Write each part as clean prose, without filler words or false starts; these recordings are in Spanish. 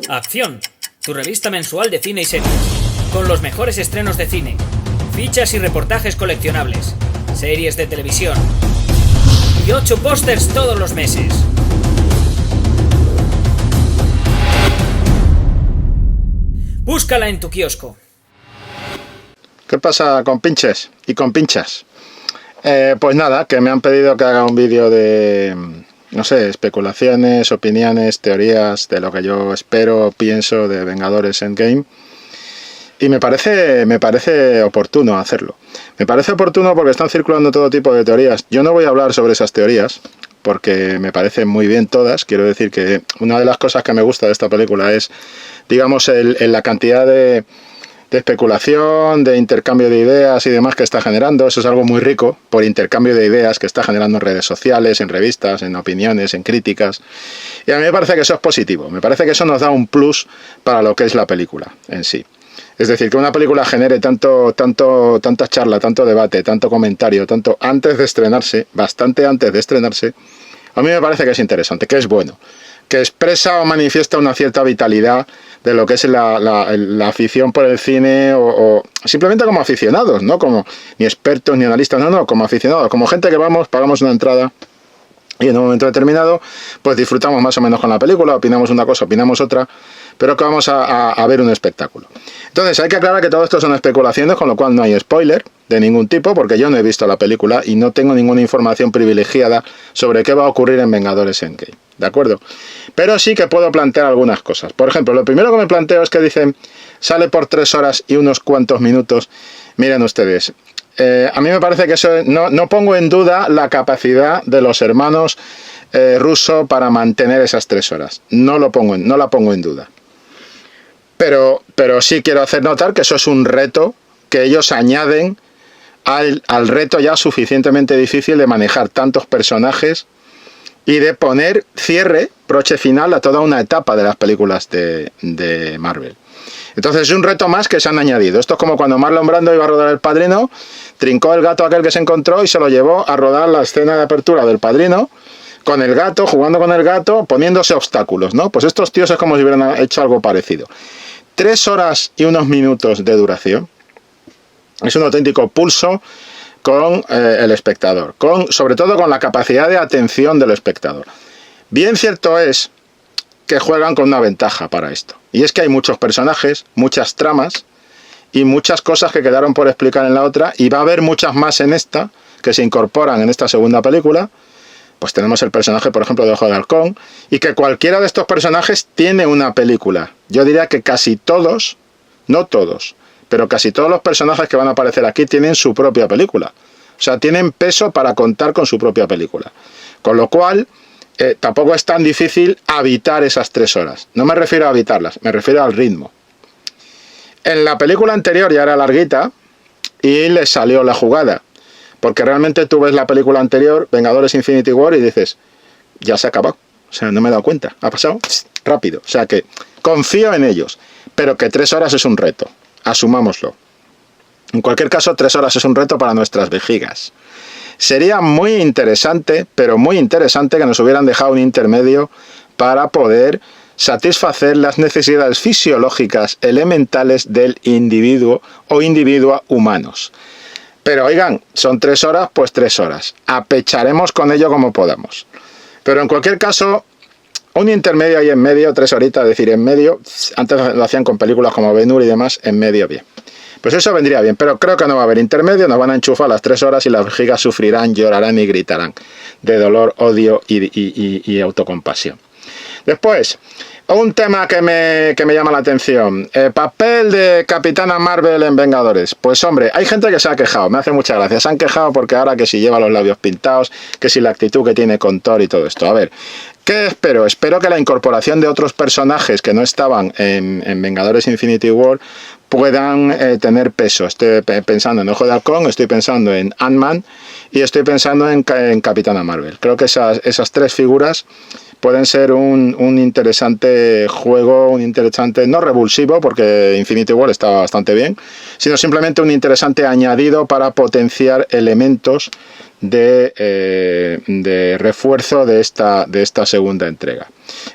Acción, tu revista mensual de cine y series, con los mejores estrenos de cine, fichas y reportajes coleccionables, series de televisión y 8 pósters todos los meses. Búscala en tu kiosco. ¿Qué pasa con pinches y con pinchas? Pues nada, que me han pedido que haga un vídeo de, no sé, especulaciones, opiniones, teorías de lo que yo espero, pienso de Vengadores Endgame. Y me parece oportuno hacerlo. Me parece oportuno porque están circulando todo tipo de teorías. Yo no voy a hablar sobre esas teorías porque me parecen muy bien todas. Quiero decir que una de las cosas que me gusta de esta película es, digamos, la cantidad de especulación, de intercambio de ideas y demás que está generando. Eso es algo muy rico, por intercambio de ideas que está generando en redes sociales, en revistas, en opiniones, en críticas. Y a mí me parece que eso es positivo. Me parece que eso nos da un plus para lo que es la película en sí. Es decir, que una película genere tanta charla, tanto debate, tanto comentario, tanto antes de estrenarse, bastante antes de estrenarse, a mí me parece que es interesante, que es bueno, que expresa o manifiesta una cierta vitalidad de lo que es la afición por el cine o simplemente como aficionados, no como ni expertos ni analistas, no, como aficionados, como gente que pagamos una entrada y en un momento determinado pues disfrutamos más o menos con la película, opinamos una cosa, opinamos otra, pero que vamos a ver un espectáculo. Entonces hay que aclarar que todo esto son especulaciones, con lo cual no hay spoiler de ningún tipo, porque yo no he visto la película y no tengo ninguna información privilegiada sobre qué va a ocurrir en Vengadores Endgame, ¿de acuerdo? Pero sí que puedo plantear algunas cosas. Por ejemplo, lo primero que me planteo es que dicen, sale por 3 horas y unos cuantos minutos. Miren ustedes, a mí me parece que eso no pongo en duda la capacidad de los hermanos Russo para mantener esas 3 horas. No la pongo en duda. Pero sí quiero hacer notar que eso es un reto que ellos añaden al reto ya suficientemente difícil de manejar tantos personajes y de poner broche final a toda una etapa de las películas de Marvel. Entonces es un reto más que se han añadido. Esto es como cuando Marlon Brando iba a rodar El Padrino, trincó el gato aquel que se encontró y se lo llevó a rodar la escena de apertura del Padrino, con el gato, jugando con el gato, poniéndose obstáculos, ¿no? Pues estos tíos es como si hubieran hecho algo parecido. 3 horas y unos minutos de duración es un auténtico pulso con el espectador, sobre todo con la capacidad de atención del espectador. Bien cierto es que juegan con una ventaja para esto, y es que hay muchos personajes, muchas tramas y muchas cosas que quedaron por explicar en la otra, y va a haber muchas más en esta que se incorporan en esta segunda película. Pues tenemos el personaje, por ejemplo, de Ojo de Halcón, y que cualquiera de estos personajes tiene una película. Yo diría que casi todos, no todos, pero casi todos los personajes que van a aparecer aquí tienen su propia película. O sea, tienen peso para contar con su propia película. Con lo cual, tampoco es tan difícil habitar esas 3 horas. No me refiero a habitarlas, me refiero al ritmo. En la película anterior ya era larguita y le salió la jugada. Porque realmente tú ves la película anterior, Vengadores Infinity War, y dices, ya se ha acabado. O sea, no me he dado cuenta. Ha pasado rápido. O sea que confío en ellos. Pero que 3 horas es un reto. Asumámoslo. En cualquier caso, 3 horas es un reto para nuestras vejigas. Sería muy interesante, pero muy interesante, que nos hubieran dejado un intermedio para poder satisfacer las necesidades fisiológicas elementales del individuo o individua humanos. Pero oigan, son 3 horas, pues 3 horas. Apecharemos con ello como podamos. Pero en cualquier caso, un intermedio ahí en medio, 3 horitas, es decir, en medio, antes lo hacían con películas como Ben-Hur y demás, en medio bien. Pues eso vendría bien, pero creo que no va a haber intermedio, nos van a enchufar las 3 horas y las vejigas sufrirán, llorarán y gritarán de dolor, odio y autocompasión. Después, un tema que me llama la atención. El papel de Capitana Marvel en Vengadores. Pues hombre, hay gente que se ha quejado, me hace mucha gracia. Se han quejado porque ahora que si lleva los labios pintados, que si la actitud que tiene con Thor y todo esto. A ver, ¿qué espero? Espero que la incorporación de otros personajes que no estaban en Vengadores Infinity War puedan tener peso. Estoy pensando en Ojo de Halcón, estoy pensando en Ant-Man y estoy pensando en Capitana Marvel. Creo que esas 3 figuras pueden ser un interesante juego, un interesante, no revulsivo, porque Infinity War está bastante bien, sino simplemente un interesante añadido para potenciar elementos de refuerzo de esta segunda entrega.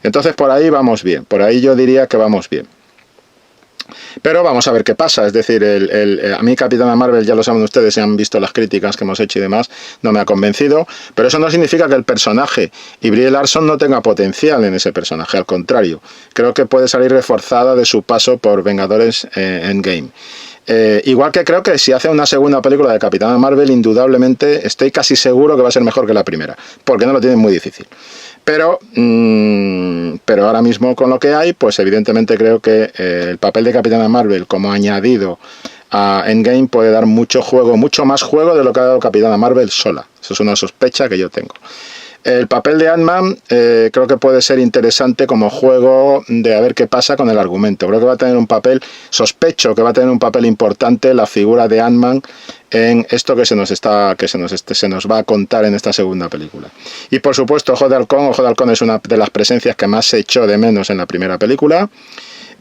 Entonces por ahí vamos bien, por ahí yo diría que vamos bien. Pero vamos a ver qué pasa, es decir, a mí Capitana Marvel, ya lo saben ustedes, si han visto las críticas que hemos hecho y demás, no me ha convencido, pero eso no significa que el personaje y Brie Larson no tenga potencial en ese personaje, al contrario, creo que puede salir reforzada de su paso por Vengadores Endgame. Igual que creo que si hace una segunda película de Capitana Marvel, indudablemente estoy casi seguro que va a ser mejor que la primera, porque no lo tienen muy difícil. Pero ahora mismo con lo que hay, pues evidentemente creo que el papel de Capitana Marvel como añadido a Endgame puede dar mucho juego, mucho más juego de lo que ha dado Capitana Marvel sola. Eso es una sospecha que yo tengo. El papel de Ant-Man creo que puede ser interesante como juego de a ver qué pasa con el argumento. Creo que va a tener un papel, sospecho que va a tener un papel importante la figura de Ant-Man en esto que se nos va a contar en esta segunda película. Y por supuesto Ojo de Halcón es una de las presencias que más se echó de menos en la primera película.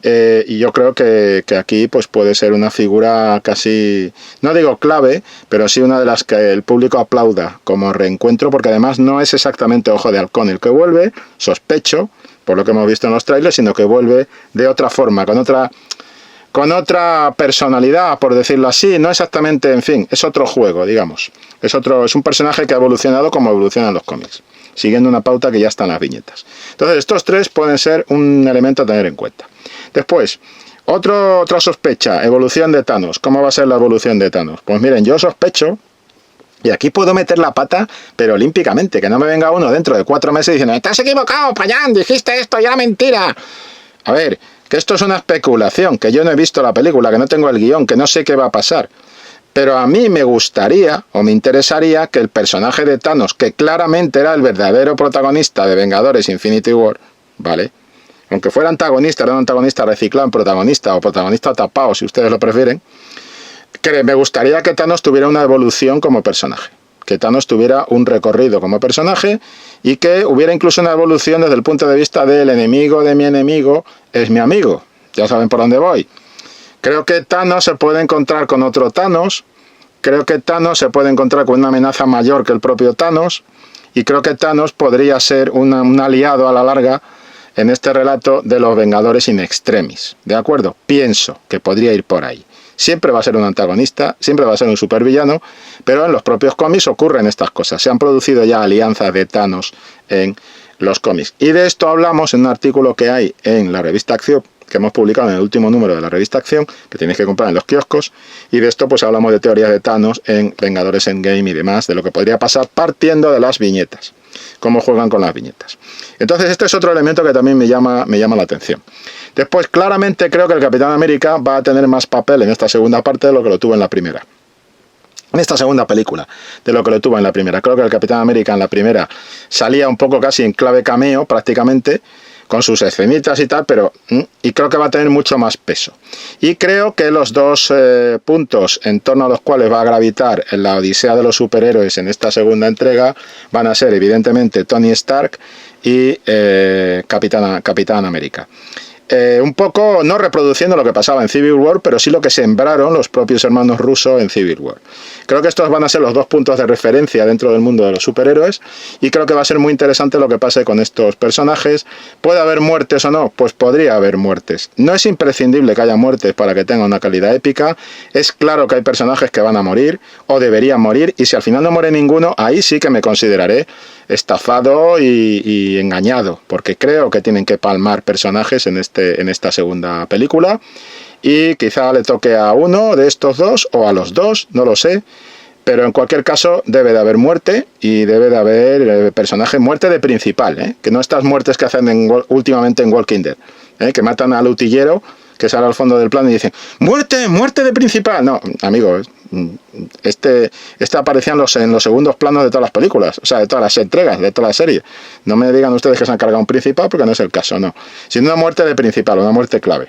Y yo creo que aquí pues puede ser una figura casi, no digo clave, pero sí una de las que el público aplauda como reencuentro, porque además no es exactamente Ojo de Halcón el que vuelve, sospecho, por lo que hemos visto en los trailers, sino que vuelve de otra forma, con otra personalidad, por decirlo así, no exactamente, en fin, es otro juego, digamos, es un personaje que ha evolucionado como evolucionan los cómics, siguiendo una pauta que ya está en las viñetas. Entonces estos tres pueden ser un elemento a tener en cuenta. Después, otra sospecha, evolución de Thanos. ¿Cómo va a ser la evolución de Thanos? Pues miren, yo sospecho, y aquí puedo meter la pata, pero olímpicamente, que no me venga uno dentro de 4 meses diciendo, estás equivocado, Payán, dijiste esto y era mentira. A ver, que esto es una especulación, que yo no he visto la película, que no tengo el guión, que no sé qué va a pasar. Pero a mí me gustaría, o me interesaría, que el personaje de Thanos, que claramente era el verdadero protagonista de Vengadores Infinity War, ¿vale?, aunque fuera antagonista, era un antagonista reciclado en protagonista, o protagonista tapado, si ustedes lo prefieren, que me gustaría que Thanos tuviera una evolución como personaje, que Thanos tuviera un recorrido como personaje, y que hubiera incluso una evolución desde el punto de vista del enemigo de mi enemigo es mi amigo. Ya saben por dónde voy. Creo que Thanos se puede encontrar con otro Thanos, creo que Thanos se puede encontrar con una amenaza mayor que el propio Thanos, y creo que Thanos podría ser un aliado a la larga en este relato de los Vengadores in extremis, ¿de acuerdo? Pienso que podría ir por ahí. Siempre va a ser un antagonista, siempre va a ser un supervillano, pero en los propios cómics ocurren estas cosas. Se han producido ya alianzas de Thanos en los cómics. Y de esto hablamos en un artículo que hay en la revista Acción, que hemos publicado en el último número de la revista Acción, que tenéis que comprar en los kioscos, y de esto pues hablamos de teorías de Thanos en Vengadores Endgame y demás, de lo que podría pasar partiendo de las viñetas, cómo juegan con las viñetas. Entonces este es otro elemento que también me llama la atención. Después claramente creo que el Capitán América va a tener más papel en esta segunda parte de lo que lo tuvo en la primera. En esta segunda película, de lo que lo tuvo en la primera. Creo que el Capitán América en la primera salía un poco casi en clave cameo prácticamente, con sus escenitas y tal, pero y creo que va a tener mucho más peso. Y creo que los dos puntos en torno a los cuales va a gravitar en la odisea de los superhéroes en esta segunda entrega van a ser evidentemente Tony Stark y Capitán América. Un poco no reproduciendo lo que pasaba en Civil War, pero sí lo que sembraron los propios hermanos rusos en Civil War. Creo que estos van a ser los dos puntos de referencia dentro del mundo de los superhéroes, y creo que va a ser muy interesante lo que pase con estos personajes. ¿Puede haber muertes o no? Pues podría haber muertes. No es imprescindible que haya muertes para que tenga una calidad épica. Es claro que hay personajes que van a morir, o deberían morir, y si al final no muere ninguno, ahí sí que me consideraré estafado y engañado, porque creo que tienen que palmar personajes en esta segunda película, y quizá le toque a uno de estos dos o a los dos, no lo sé, pero en cualquier caso debe de haber muerte, y debe de haber personaje, muerte de principal, que no estas muertes que hacen últimamente en Walking Dead, que matan al utillero que sale al fondo del plano y dicen muerte de principal. No, amigos, este aparecía en los segundos planos de todas las películas, o sea, de todas las entregas, de toda la serie. No me digan ustedes que se han cargado un principal, porque no es el caso, no. Sino una muerte de principal, una muerte clave.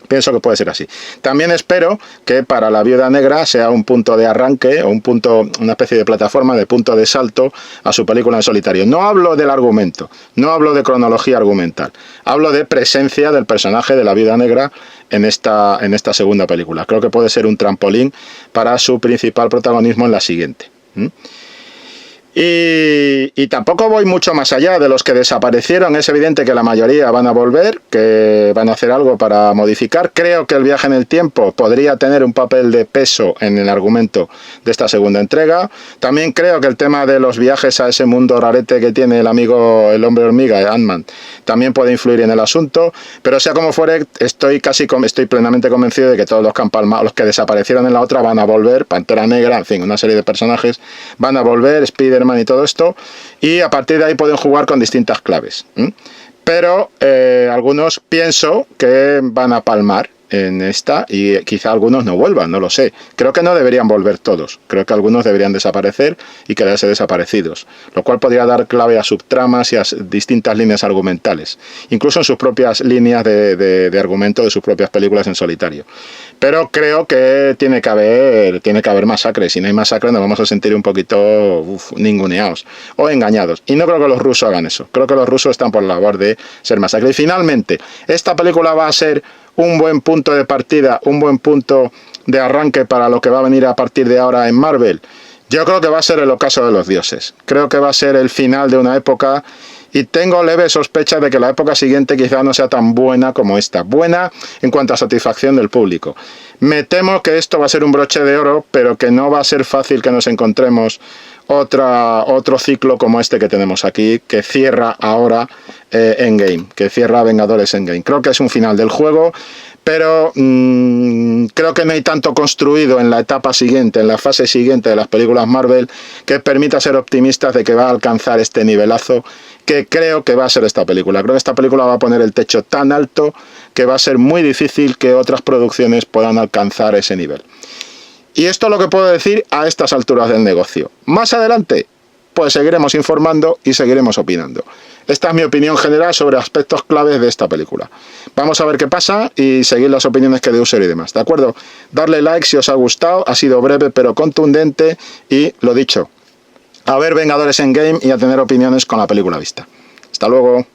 Pienso que puede ser así. También espero que para la Viuda Negra sea un punto de arranque, o una especie de plataforma, de punto de salto a su película en solitario. No hablo del argumento, no hablo de cronología argumental, hablo de presencia del personaje de la Viuda Negra en esta segunda película. Creo que puede ser un trampolín para su principal protagonismo en la siguiente. Y tampoco voy mucho más allá de los que desaparecieron. Es evidente que la mayoría van a volver, que van a hacer algo para modificar. Creo que el viaje en el tiempo podría tener un papel de peso en el argumento de esta segunda entrega. También creo que el tema de los viajes a ese mundo rarete que tiene el amigo, el hombre hormiga, Ant-Man, también puede influir en el asunto. Pero sea como fuere, estoy plenamente convencido de que todos los que han palmado, los que desaparecieron en la otra, van a volver. Pantera Negra, en fin, una serie de personajes van a volver, Spider-Man y todo esto, y a partir de ahí pueden jugar con distintas claves. Pero algunos pienso que van a palmar en esta y quizá algunos no vuelvan, no lo sé. Creo que no deberían volver todos, creo que algunos deberían desaparecer y quedarse desaparecidos, lo cual podría dar clave a subtramas y a distintas líneas argumentales, incluso en sus propias líneas de argumento de sus propias películas en solitario. Pero creo que tiene que haber masacre. Si no hay masacre nos vamos a sentir un poquito ninguneados o engañados, y no creo que los rusos hagan eso. Creo que los rusos están por la labor de ser masacre. Y finalmente, esta película va a ser un buen punto de partida, un buen punto de arranque para lo que va a venir a partir de ahora en Marvel. Yo creo que va a ser el ocaso de los dioses. Creo que va a ser el final de una época, y tengo leve sospecha de que la época siguiente quizá no sea tan buena como esta. Buena en cuanto a satisfacción del público. Me temo que esto va a ser un broche de oro, pero que no va a ser fácil que nos encontremos otro ciclo como este que tenemos aquí, que cierra ahora Endgame, que cierra Vengadores Endgame. Creo que es un final del juego, pero creo que no hay tanto construido en la etapa siguiente, en la fase siguiente de las películas Marvel, que permita ser optimistas de que va a alcanzar este nivelazo que creo que va a ser esta película. Creo que esta película va a poner el techo tan alto que va a ser muy difícil que otras producciones puedan alcanzar ese nivel. Y esto es lo que puedo decir a estas alturas del negocio. Más adelante, pues seguiremos informando y seguiremos opinando. Esta es mi opinión general sobre aspectos claves de esta película. Vamos a ver qué pasa y seguir las opiniones que de User y demás, ¿de acuerdo? Darle like si os ha gustado, ha sido breve pero contundente, y lo dicho, a ver Vengadores Endgame y a tener opiniones con la película vista. Hasta luego.